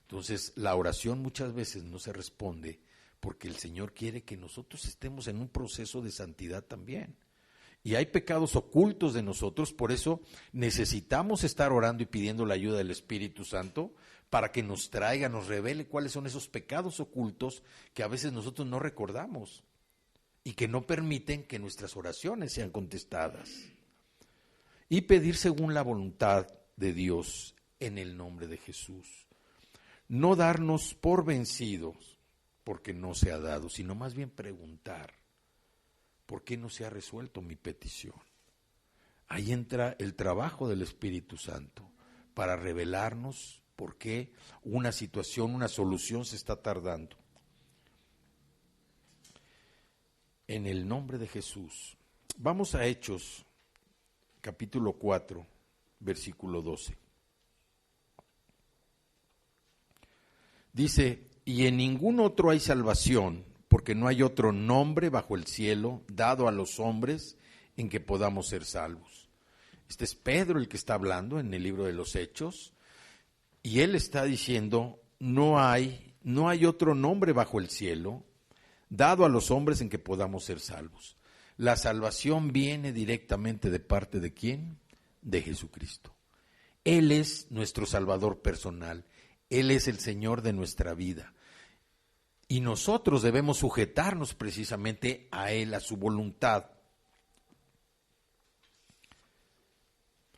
Entonces, la oración muchas veces no se responde porque el Señor quiere que nosotros estemos en un proceso de santidad también. Y hay pecados ocultos de nosotros, por eso necesitamos estar orando y pidiendo la ayuda del Espíritu Santo para que nos traiga, nos revele cuáles son esos pecados ocultos que a veces nosotros no recordamos y que no permiten que nuestras oraciones sean contestadas. Y pedir según la voluntad de Dios en el nombre de Jesús. No darnos por vencidos porque no se ha dado, sino más bien preguntar, ¿por qué no se ha resuelto mi petición? Ahí entra el trabajo del Espíritu Santo para revelarnos por qué una situación, una solución se está tardando. En el nombre de Jesús. Vamos a Hechos, capítulo 4, versículo 12. Dice, y en ningún otro hay salvación, porque no hay otro nombre bajo el cielo dado a los hombres en que podamos ser salvos. Este es Pedro el que está hablando en el libro de los Hechos, y él está diciendo, no hay otro nombre bajo el cielo dado a los hombres en que podamos ser salvos. La salvación viene directamente de parte de ¿quién? De Jesucristo. Él es nuestro Salvador personal, Él es el Señor de nuestra vida. Y nosotros debemos sujetarnos precisamente a Él, a su voluntad.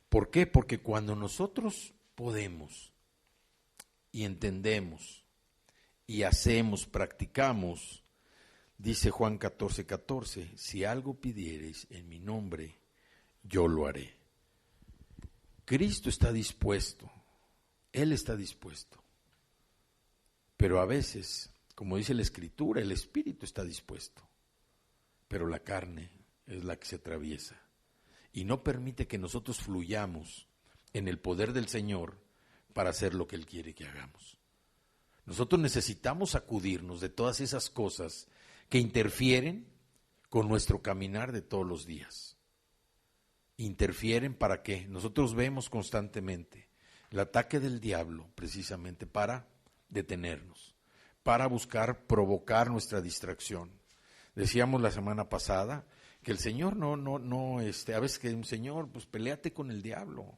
¿Por qué? Porque cuando nosotros podemos y entendemos y hacemos, practicamos, dice Juan 14:14, si algo pidiereis en mi nombre, yo lo haré. Cristo está dispuesto, Él está dispuesto, pero a veces, como dice la Escritura, el Espíritu está dispuesto, pero la carne es la que se atraviesa y no permite que nosotros fluyamos en el poder del Señor para hacer lo que Él quiere que hagamos. Nosotros necesitamos sacudirnos de todas esas cosas que interfieren con nuestro caminar de todos los días. Interfieren para que nosotros vemos constantemente el ataque del diablo precisamente para detenernos, para buscar provocar nuestra distracción. Decíamos la semana pasada que el Señor a veces que un Señor, pues peléate con el diablo.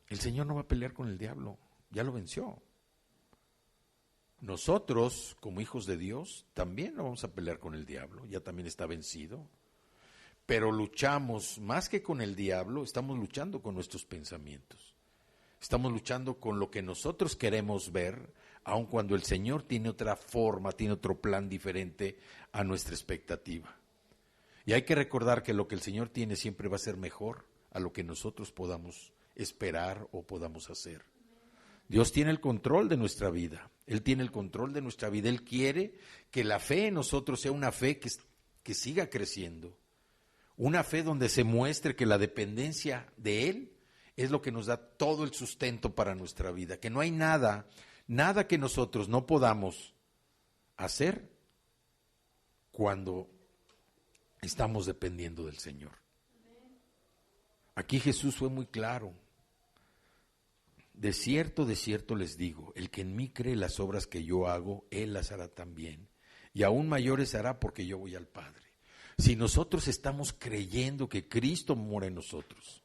El Señor no va a pelear con el diablo, ya lo venció. Nosotros, como hijos de Dios, también no vamos a pelear con el diablo, ya también está vencido. Pero luchamos, más que con el diablo, estamos luchando con nuestros pensamientos. Estamos luchando con lo que nosotros queremos ver, aun cuando el Señor tiene otra forma, tiene otro plan diferente a nuestra expectativa. Y hay que recordar que lo que el Señor tiene siempre va a ser mejor a lo que nosotros podamos esperar o podamos hacer. Dios tiene el control de nuestra vida, Él tiene el control de nuestra vida, Él quiere que la fe en nosotros sea una fe que siga creciendo, una fe donde se muestre que la dependencia de Él es lo que nos da todo el sustento para nuestra vida, que no hay nada que nosotros no podamos hacer cuando estamos dependiendo del Señor. Aquí Jesús fue muy claro. De cierto les digo, el que en mí cree las obras que yo hago, él las hará también, y aún mayores hará porque yo voy al Padre. Si nosotros estamos creyendo que Cristo mora en nosotros,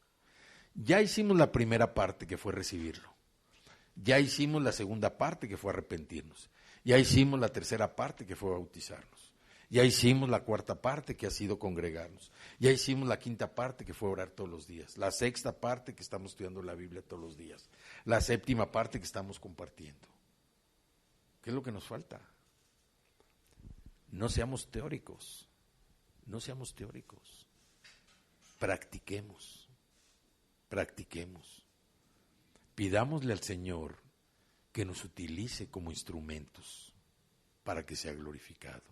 ya hicimos la primera parte que fue recibirlo, ya hicimos la segunda parte que fue arrepentirnos, Ya hicimos la tercera parte, que fue bautizarnos. Ya hicimos la cuarta parte, que ha sido congregarnos. Ya hicimos la quinta parte, que fue orar todos los días. La sexta parte, que estamos estudiando la Biblia todos los días. La séptima parte, que estamos compartiendo. ¿Qué es lo que nos falta? No seamos teóricos. No seamos teóricos. Practiquemos. Practiquemos. Pidámosle al Señor que nos utilice como instrumentos para que sea glorificado,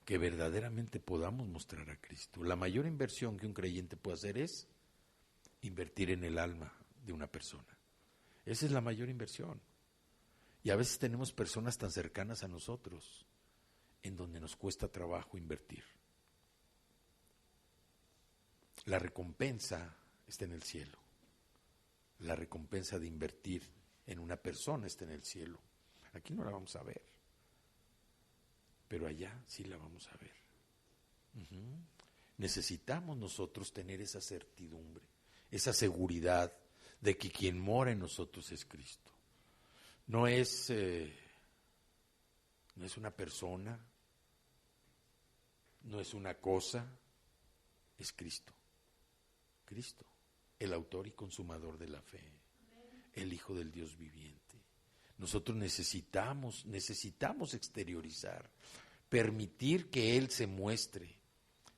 que verdaderamente podamos mostrar a Cristo. La mayor inversión que un creyente puede hacer es invertir en el alma de una persona. Esa es la mayor inversión. Y a veces tenemos personas tan cercanas a nosotros en donde nos cuesta trabajo invertir. La recompensa está en el cielo. La recompensa de invertir en una persona está en el cielo. Aquí no la vamos a ver, pero allá sí la vamos a ver. Necesitamos nosotros tener esa certidumbre, esa seguridad de que quien mora en nosotros es Cristo. No es una persona, no es una cosa, es Cristo. Cristo, el autor y consumador de la fe, el Hijo del Dios viviente. Nosotros necesitamos exteriorizar, permitir que Él se muestre,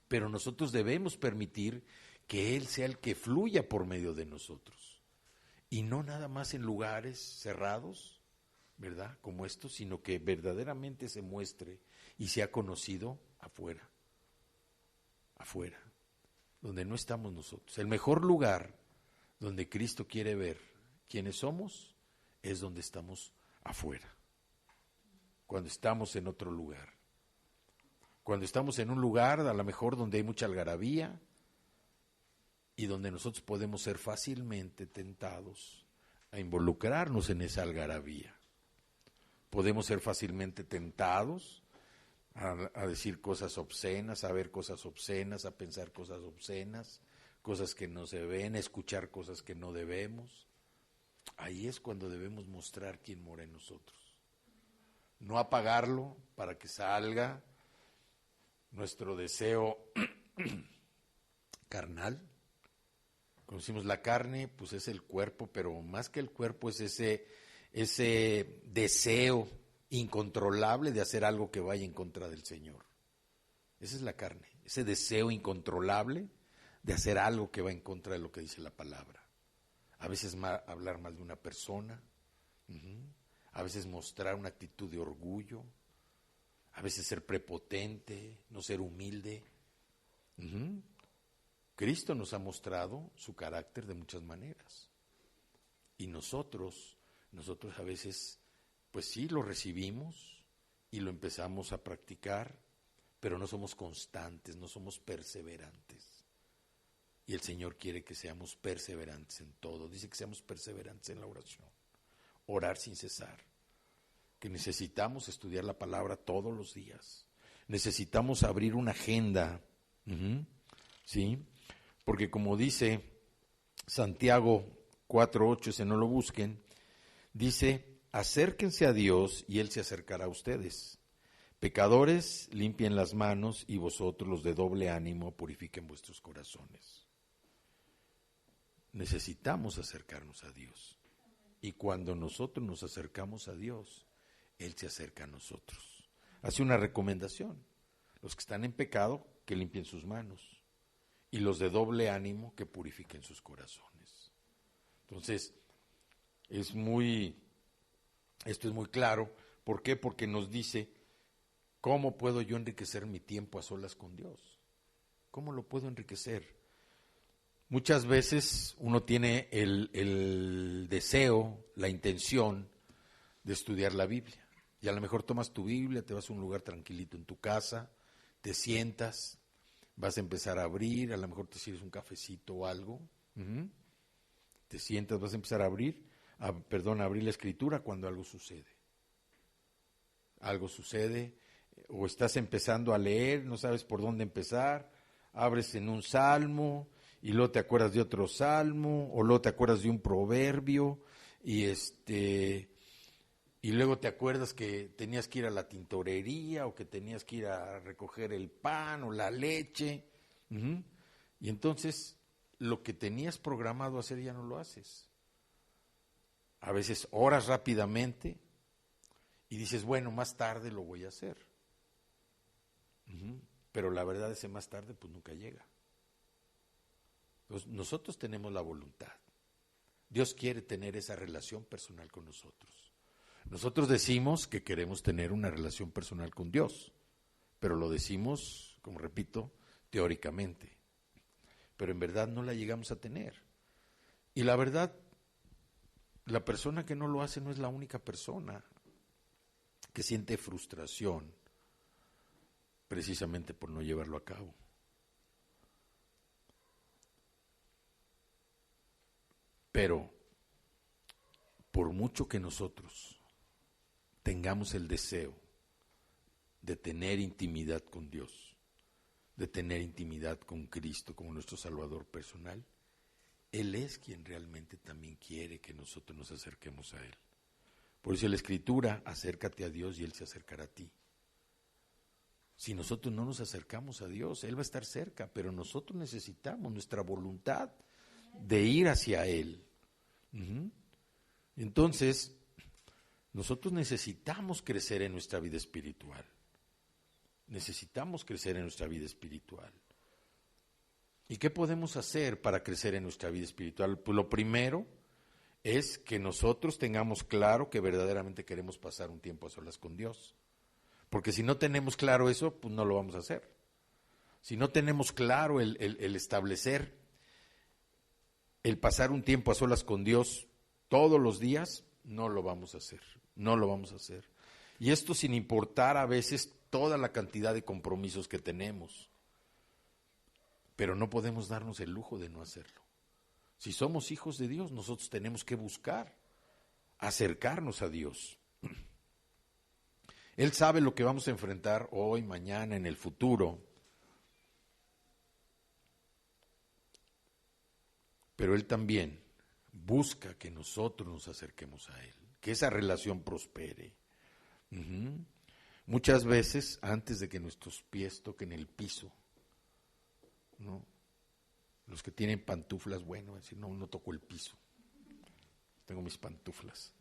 pero nosotros debemos permitir que Él sea el que fluya por medio de nosotros. Y no nada más en lugares cerrados, ¿verdad? Como estos, sino que verdaderamente se muestre y sea conocido afuera, donde no estamos nosotros. El mejor lugar donde Cristo quiere ver quiénes somos es donde estamos afuera, cuando estamos en otro lugar. Cuando estamos en un lugar a lo mejor donde hay mucha algarabía y donde nosotros podemos ser fácilmente tentados a involucrarnos en esa algarabía. Podemos ser fácilmente tentados a decir cosas obscenas, a ver cosas obscenas, a pensar cosas obscenas, cosas que no se ven, a escuchar cosas que no debemos. Ahí es cuando debemos mostrar quién mora en nosotros. No apagarlo para que salga nuestro deseo carnal. Cuando decimos la carne, pues es el cuerpo, pero más que el cuerpo es ese deseo incontrolable de hacer algo que vaya en contra del Señor. Esa es la carne, ese deseo incontrolable de hacer algo que va en contra de lo que dice la palabra. A veces hablar mal de una persona, a veces mostrar una actitud de orgullo, a veces ser prepotente, no ser humilde. Cristo nos ha mostrado su carácter de muchas maneras. Y nosotros a veces, pues sí, lo recibimos y lo empezamos a practicar, pero no somos constantes, no somos perseverantes. Y el Señor quiere que seamos perseverantes en todo. Dice que seamos perseverantes en la oración, orar sin cesar, que necesitamos estudiar la palabra todos los días. Necesitamos abrir una agenda, ¿sí? Porque como dice Santiago 4:8, si no lo busquen, dice: acérquense a Dios y Él se acercará a ustedes. Pecadores, limpien las manos, y vosotros, los de doble ánimo, purifiquen vuestros corazones. Necesitamos acercarnos a Dios. Y cuando nosotros nos acercamos a Dios, Él se acerca a nosotros. Hace una recomendación: los que están en pecado, que limpien sus manos, y los de doble ánimo, que purifiquen sus corazones. Entonces, esto es muy claro. ¿Por qué? Porque nos dice: ¿cómo puedo yo enriquecer mi tiempo a solas con Dios? ¿Cómo lo puedo enriquecer? Muchas veces uno tiene el deseo, la intención de estudiar la Biblia. Y a lo mejor tomas tu Biblia, te vas a un lugar tranquilito en tu casa, te sientas, vas a empezar a abrir, a lo mejor te sirves un cafecito o algo. Te sientas, vas a empezar a abrir la escritura cuando algo sucede. Algo sucede, o estás empezando a leer, no sabes por dónde empezar, abres en un salmo y luego te acuerdas de otro salmo, o luego te acuerdas de un proverbio, y Y luego te acuerdas que tenías que ir a la tintorería o que tenías que ir a recoger el pan o la leche. Uh-huh. Y entonces lo que tenías programado hacer ya no lo haces. A veces oras rápidamente y dices, bueno, más tarde lo voy a hacer. Uh-huh. Pero la verdad ese más tarde pues nunca llega. Entonces nosotros tenemos la voluntad. Dios quiere tener esa relación personal con nosotros. Nosotros decimos que queremos tener una relación personal con Dios, pero lo decimos, como repito, teóricamente. Pero en verdad no la llegamos a tener. Y la verdad, la persona que no lo hace no es la única persona que siente frustración precisamente por no llevarlo a cabo. Pero por mucho que nosotros tengamos el deseo de tener intimidad con Dios, de tener intimidad con Cristo como nuestro Salvador personal, Él es quien realmente también quiere que nosotros nos acerquemos a Él. Por eso la Escritura, acércate a Dios y Él se acercará a ti. Si nosotros no nos acercamos a Dios, Él va a estar cerca, pero nosotros necesitamos nuestra voluntad de ir hacia Él. Uh-huh. Entonces, nosotros necesitamos crecer en nuestra vida espiritual. Necesitamos crecer en nuestra vida espiritual. ¿Y qué podemos hacer para crecer en nuestra vida espiritual? Pues lo primero es que nosotros tengamos claro que verdaderamente queremos pasar un tiempo a solas con Dios. Porque si no tenemos claro eso, pues no lo vamos a hacer. Si no tenemos claro el establecer, el pasar un tiempo a solas con Dios todos los días, no lo vamos a hacer. No lo vamos a hacer. Y esto sin importar a veces toda la cantidad de compromisos que tenemos. Pero no podemos darnos el lujo de no hacerlo. Si somos hijos de Dios, nosotros tenemos que buscar acercarnos a Dios. Él sabe lo que vamos a enfrentar hoy, mañana, en el futuro. Pero Él también busca que nosotros nos acerquemos a Él, que esa relación prospere. Uh-huh. Muchas veces, antes de que nuestros pies toquen el piso, ¿no? Los que tienen pantuflas, bueno, decir, no toco el piso, tengo mis pantuflas,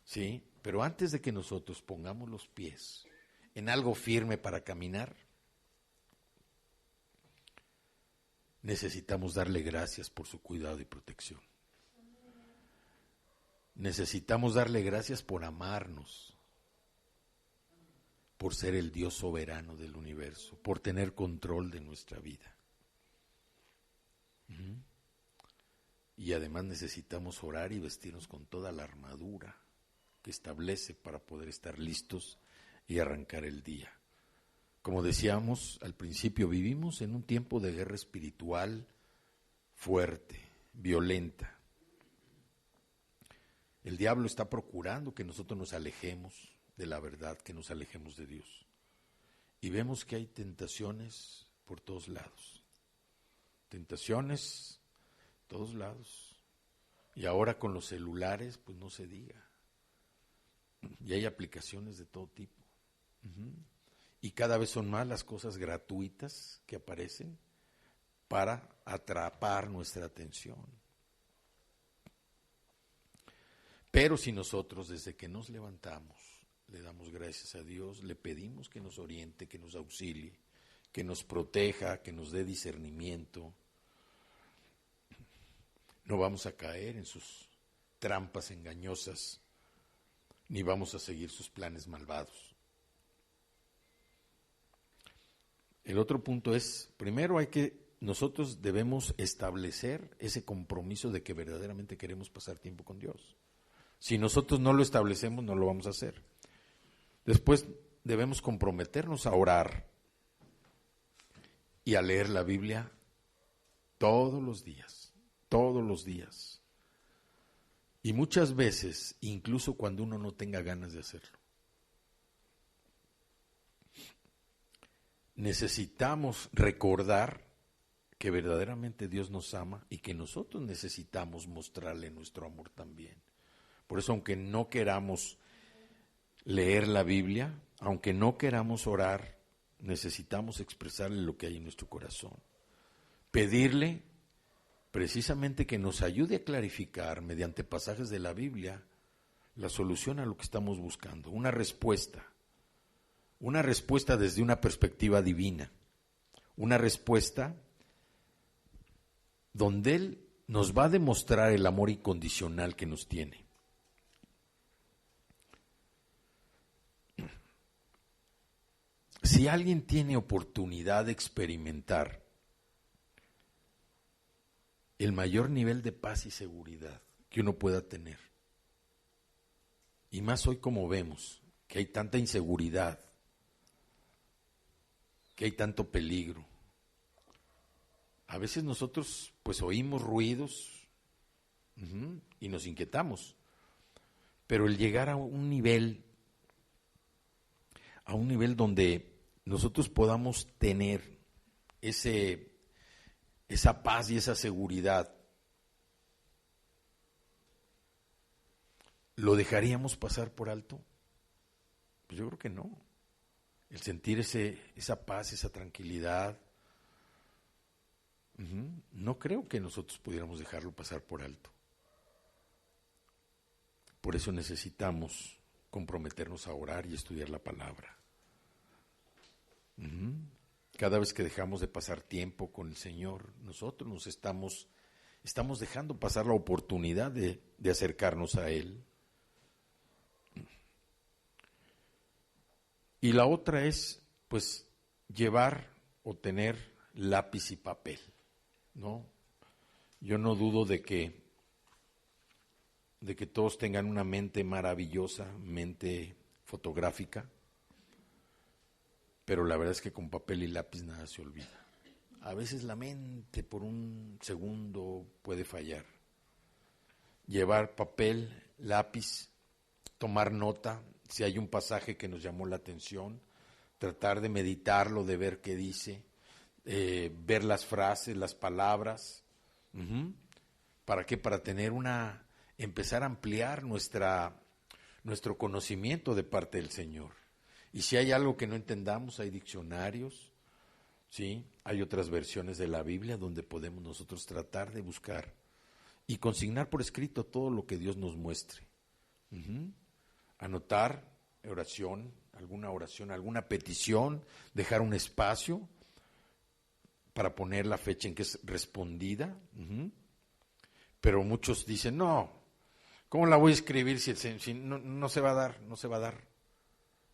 ¿sí? Pero antes de que nosotros pongamos los pies en algo firme para caminar, necesitamos darle gracias por su cuidado y protección. Necesitamos darle gracias por amarnos, por ser el Dios soberano del universo, por tener control de nuestra vida. Y además necesitamos orar y vestirnos con toda la armadura que establece para poder estar listos y arrancar el día. Como decíamos al principio, vivimos en un tiempo de guerra espiritual fuerte, violenta. El diablo está procurando que nosotros nos alejemos de la verdad, que nos alejemos de Dios. Y vemos que hay tentaciones por todos lados. Tentaciones, todos lados. Y ahora con los celulares, pues no se diga. Y hay aplicaciones de todo tipo. Uh-huh. Y cada vez son más las cosas gratuitas que aparecen para atrapar nuestra atención. Pero si nosotros desde que nos levantamos le damos gracias a Dios, le pedimos que nos oriente, que nos auxilie, que nos proteja, que nos dé discernimiento, no vamos a caer en sus trampas engañosas, ni vamos a seguir sus planes malvados. El otro punto es, primero nosotros debemos establecer ese compromiso de que verdaderamente queremos pasar tiempo con Dios. Si nosotros no lo establecemos, no lo vamos a hacer. Después debemos comprometernos a orar y a leer la Biblia todos los días, todos los días. Y muchas veces, incluso cuando uno no tenga ganas de hacerlo. Necesitamos recordar que verdaderamente Dios nos ama y que nosotros necesitamos mostrarle nuestro amor también. Por eso, aunque no queramos leer la Biblia, aunque no queramos orar, necesitamos expresarle lo que hay en nuestro corazón. Pedirle precisamente que nos ayude a clarificar mediante pasajes de la Biblia la solución a lo que estamos buscando, una respuesta desde una perspectiva divina, una respuesta donde Él nos va a demostrar el amor incondicional que nos tiene. Si alguien tiene oportunidad de experimentar el mayor nivel de paz y seguridad que uno pueda tener, y más hoy como vemos que hay tanta inseguridad, que hay tanto peligro, a veces nosotros pues oímos ruidos y nos inquietamos, pero el llegar a un nivel donde nosotros podamos tener esa paz y esa seguridad, ¿lo dejaríamos pasar por alto? Pues yo creo que no. El sentir esa paz, esa tranquilidad, no creo que nosotros pudiéramos dejarlo pasar por alto. Por eso necesitamos comprometernos a orar y estudiar la palabra. Cada vez que dejamos de pasar tiempo con el Señor, nosotros nos estamos dejando pasar la oportunidad de acercarnos a Él. Y la otra es, pues, llevar o tener lápiz y papel, ¿no? Yo no dudo de que todos tengan una mente maravillosa, mente fotográfica, pero la verdad es que con papel y lápiz nada se olvida. A veces la mente por un segundo puede fallar. Llevar papel, lápiz, tomar nota, si hay un pasaje que nos llamó la atención, tratar de meditarlo, de ver qué dice, ver las frases, las palabras. ¿Para qué? Para tener empezar a ampliar nuestro conocimiento de parte del Señor. Y si hay algo que no entendamos, hay diccionarios, ¿sí? Hay otras versiones de la Biblia donde podemos nosotros tratar de buscar y consignar por escrito todo lo que Dios nos muestre. Anotar alguna oración, alguna petición, dejar un espacio para poner la fecha en que es respondida. Pero muchos dicen, no, ¿cómo la voy a escribir si no se va a dar? No se va a dar.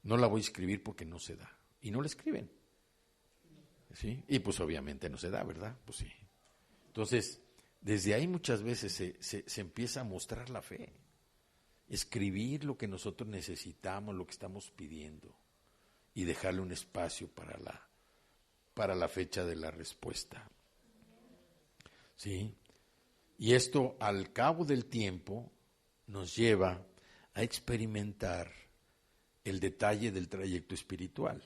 No la voy a escribir porque no se da. Y no la escriben. ¿Sí? Y pues obviamente no se da, ¿verdad? Pues sí. Entonces, desde ahí muchas veces se empieza a mostrar la fe. Escribir lo que nosotros necesitamos, lo que estamos pidiendo. Y dejarle un espacio para la fecha de la respuesta. ¿Sí? Y esto, al cabo del tiempo, nos lleva a experimentar el detalle del trayecto espiritual.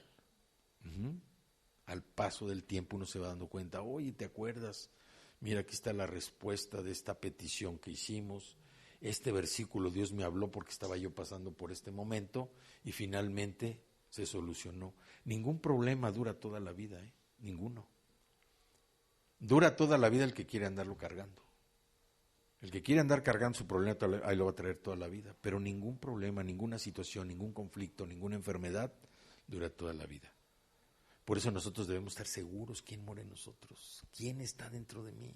Al paso del tiempo uno se va dando cuenta, oye, ¿te acuerdas? Mira, aquí está la respuesta de esta petición que hicimos. Este versículo Dios me habló porque estaba yo pasando por este momento y finalmente se solucionó. Ningún problema dura toda la vida, ninguno. Dura toda la vida el que quiere andarlo cargando. El que quiere andar cargando su problema, ahí lo va a traer toda la vida. Pero ningún problema, ninguna situación, ningún conflicto, ninguna enfermedad dura toda la vida. Por eso nosotros debemos estar seguros quién mora en nosotros, quién está dentro de mí.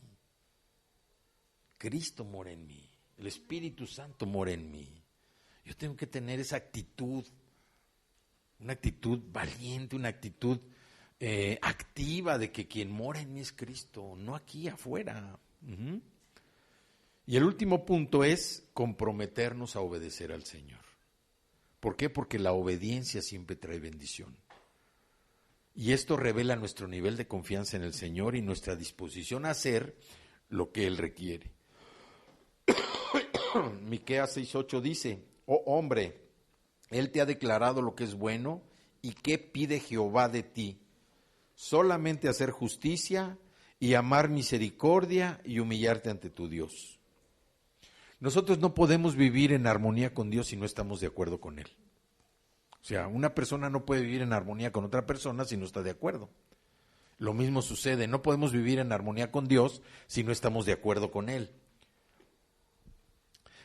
Cristo mora en mí, el Espíritu Santo mora en mí. Yo tengo que tener esa actitud, una actitud valiente, una actitud activa de que quien mora en mí es Cristo, no aquí afuera. Y el último punto es comprometernos a obedecer al Señor. ¿Por qué? Porque la obediencia siempre trae bendición. Y esto revela nuestro nivel de confianza en el Señor y nuestra disposición a hacer lo que Él requiere. Miqueas 6:8 dice, oh hombre, Él te ha declarado lo que es bueno y qué pide Jehová de ti. Solamente hacer justicia y amar misericordia y humillarte ante tu Dios. Nosotros no podemos vivir en armonía con Dios si no estamos de acuerdo con Él. O sea, una persona no puede vivir en armonía con otra persona si no está de acuerdo. Lo mismo sucede, no podemos vivir en armonía con Dios si no estamos de acuerdo con Él.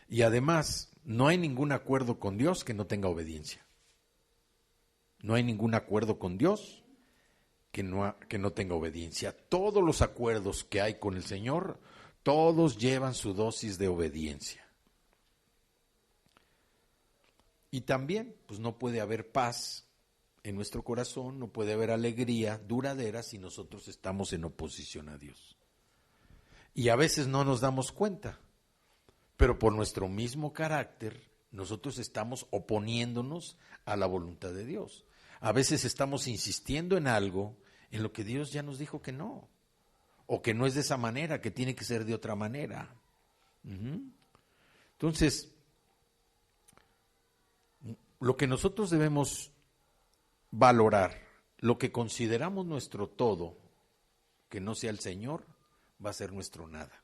Y además, no hay ningún acuerdo con Dios que no tenga obediencia. No hay ningún acuerdo con Dios que no tenga obediencia. Todos los acuerdos que hay con el Señor, todos llevan su dosis de obediencia. Y también, pues no puede haber paz en nuestro corazón, no puede haber alegría duradera si nosotros estamos en oposición a Dios. Y a veces no nos damos cuenta, pero por nuestro mismo carácter, nosotros estamos oponiéndonos a la voluntad de Dios. A veces estamos insistiendo en algo en lo que Dios ya nos dijo que no, o que no es de esa manera, que tiene que ser de otra manera. Entonces, lo que nosotros debemos valorar, lo que consideramos nuestro todo, que no sea el Señor, va a ser nuestro nada.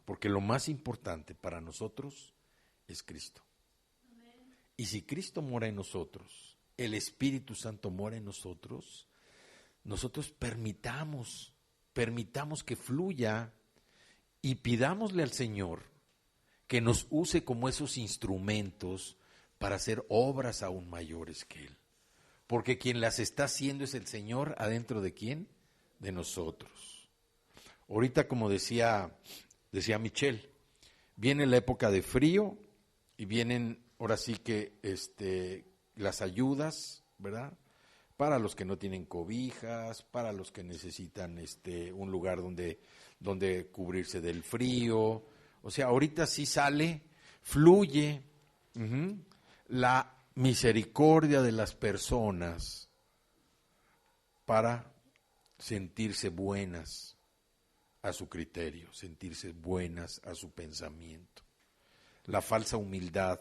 Porque lo más importante para nosotros es Cristo. Amén. Y si Cristo mora en nosotros, el Espíritu Santo mora en nosotros, nosotros permitamos que fluya y pidámosle al Señor que nos use como esos instrumentos para hacer obras aún mayores que Él. Porque quien las está haciendo es el Señor, ¿adentro de quién? De nosotros. Ahorita, como decía Michelle, viene la época de frío y vienen ahora sí que las ayudas, ¿verdad? Para los que no tienen cobijas, para los que necesitan un lugar donde cubrirse del frío. O sea, ahorita sí fluye la misericordia de las personas para sentirse buenas a su criterio, sentirse buenas a su pensamiento. La falsa humildad,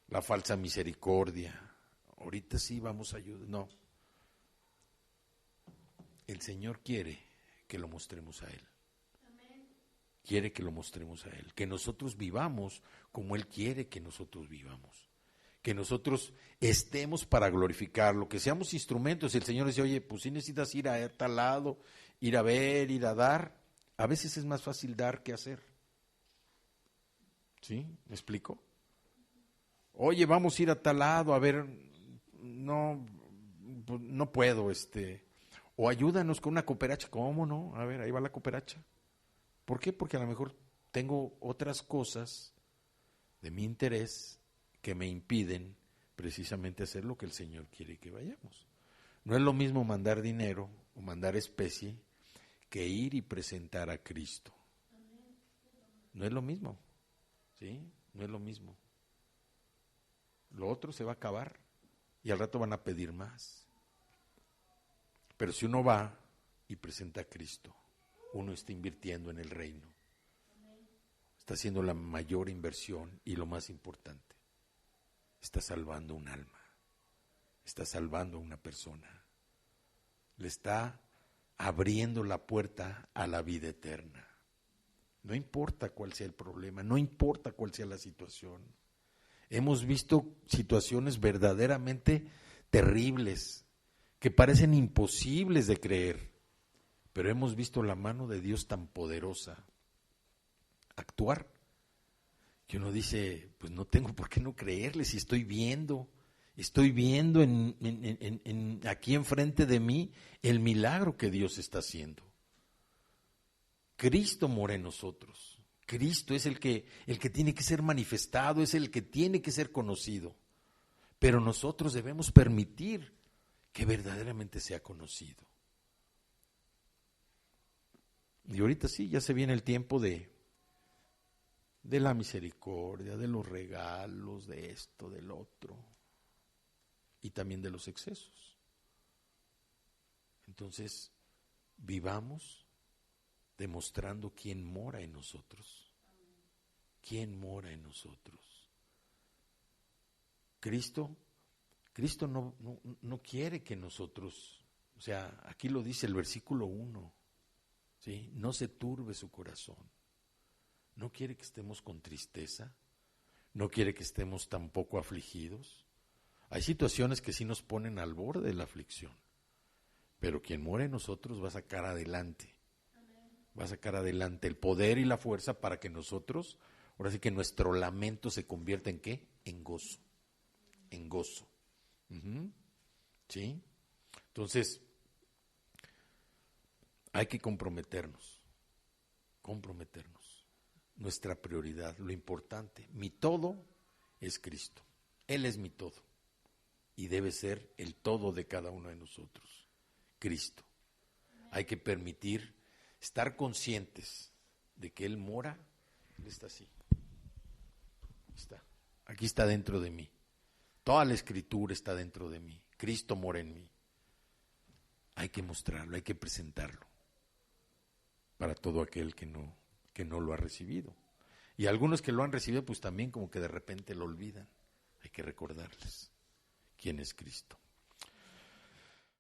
la falsa misericordia. Ahorita sí vamos a ayudar. No. El Señor quiere que lo mostremos a Él. Quiere que lo mostremos a Él, que nosotros vivamos como Él quiere que nosotros vivamos, que nosotros estemos para glorificarlo, que seamos instrumentos. El Señor dice, oye, pues si necesitas ir a tal lado, ir a ver, ir a dar. A veces es más fácil dar que hacer. ¿Sí? ¿Me explico? Oye, vamos a ir a tal lado, a ver, no puedo, o ayúdanos con una cooperacha. ¿Cómo no? A ver, ahí va la cooperacha. ¿Por qué? Porque a lo mejor tengo otras cosas de mi interés que me impiden precisamente hacer lo que el Señor quiere que vayamos. No es lo mismo mandar dinero o mandar especie que ir y presentar a Cristo. No es lo mismo, ¿sí? No es lo mismo. Lo otro se va a acabar y al rato van a pedir más. Pero si uno va y presenta a Cristo, uno está invirtiendo en el reino. Está haciendo la mayor inversión y lo más importante, está salvando un alma, está salvando a una persona, le está abriendo la puerta a la vida eterna. No importa cuál sea el problema, no importa cuál sea la situación. Hemos visto situaciones verdaderamente terribles, que parecen imposibles de creer. Pero hemos visto la mano de Dios tan poderosa actuar, que uno dice, pues no tengo por qué no creerle si estoy viendo aquí enfrente de mí el milagro que Dios está haciendo. Cristo mora en nosotros. Cristo es el que tiene que ser manifestado, es el que tiene que ser conocido. Pero nosotros debemos permitir que verdaderamente sea conocido. Y ahorita sí, ya se viene el tiempo de la misericordia, de los regalos, de esto, del otro, y también de los excesos. Entonces, vivamos demostrando quién mora en nosotros. ¿Quién mora en nosotros? Cristo no quiere que nosotros, o sea, aquí lo dice el versículo 1, ¿sí? No se turbe su corazón. No quiere que estemos con tristeza, no quiere que estemos tampoco afligidos. Hay situaciones que sí nos ponen al borde de la aflicción, pero quien muere en nosotros va a sacar adelante, va a sacar adelante el poder y la fuerza para que nosotros, ahora sí que nuestro lamento se convierta ¿en qué? En gozo, en gozo. ¿Sí? Entonces, hay que comprometernos. Nuestra prioridad, lo importante, mi todo es Cristo. Él es mi todo y debe ser el todo de cada uno de nosotros, Cristo. Hay que permitir estar conscientes de que Él mora, Él está así, aquí está dentro de mí. Toda la Escritura está dentro de mí. Cristo mora en mí. Hay que mostrarlo, hay que presentarlo para todo aquel que no lo ha recibido. Y algunos que lo han recibido, pues también como que de repente lo olvidan. Hay que recordarles quién es Cristo.